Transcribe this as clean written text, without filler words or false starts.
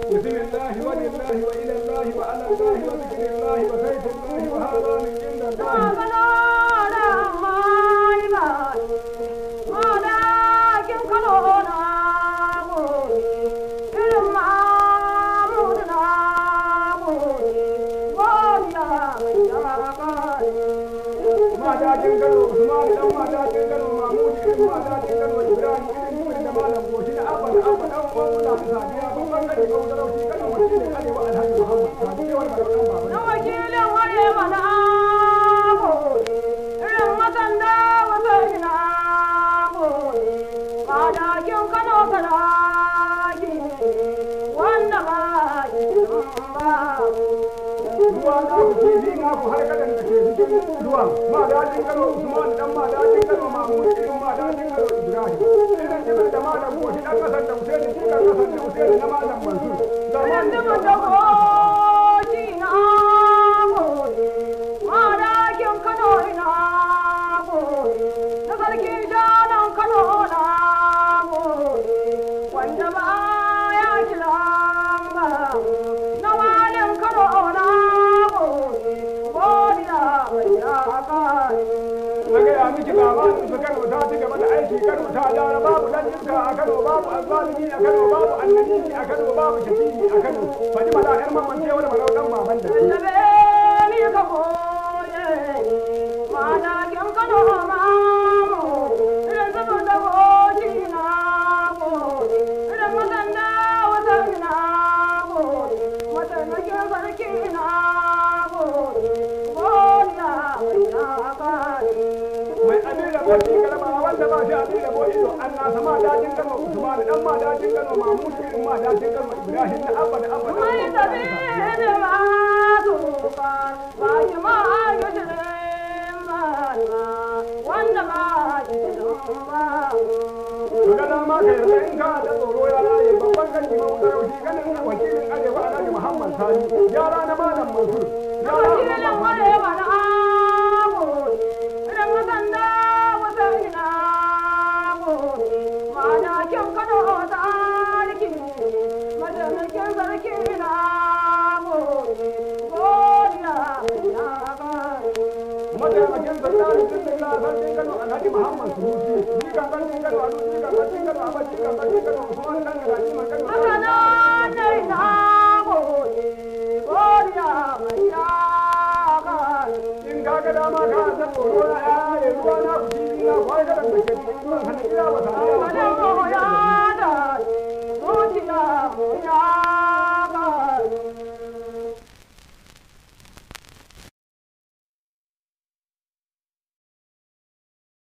بسم الله ولله وإلى الله وعلى الله وذكر الله وسيف الله وهذا من عند الله Madajin Kano, Usman dan Madajin Kano, Mahmud ibn Madajin Kano, Ibrahim ibn Yusuf da Malam Goshi da Abba dan uwan da Sadiya babban gari ko da Rauci Kano wakilin Arewa Alhaji Muhammad Sadiya wal Barkan Baba. Na wakilin Arewa na Abo, irin masanda wata ina Abo, Madajin Kano Karaki, wanda ba ruwa na ku kifi na ku har kadan da ke cikin ruwa madajin Kano Usman dan madajin Kano Mahmud ibn madajin Kano Ibrahim idan jibir da malam Goshi dan kasar da Hussein cikin kasar da Hussein na malam Mansur idan jibir da Goshi na Goshi madajin Kano ina Goshi na sarki janan Kano na Goshi wanda ba ya kiran ba na walin Kano na na gaya miki labarin su Kano ta ci gaba da aiki Kano ta gyara babu dan jinka a Kano babu azzalimi a Kano babu annabi a Kano babu shafiki a Kano faɗi mala ƴar mamman ce wani malauɗan baban da ni ka koye madakin Kano mamu idan zubar da goji na goji idan masanda wata na goji mataimakin sarki na mai abin da boci karama wanda ba shi abin da boci to an nasa madajin Kano Usman dan madajin Kano Mahmud ibn madajin Kano Ibrahim da Abba da Abba mai tabi da masu ba ki ma yushin wanda ba ki ba to da dama ka yarda in ka da tsoro ya laye babban gani ma wanda rauci ganin wakilin Arewa Alhaji Muhammad Sani yara na malam Mansur yara wakilin Arewa na madakin Kano sarki mataimakin sarki na godiya mataimakin sarki na sarkin Kano Alhaji Muhammad Sunusi ni kan sarkin Kano Alu ni kan sarkin Kano Abaci kan sarkin Kano Usman dan Alhaji Kano haka na dai na godiya mai in ka ga dama ka ta tsoro na ya ruwa na ku na kwai da ke cikin hannun ya ba ta ya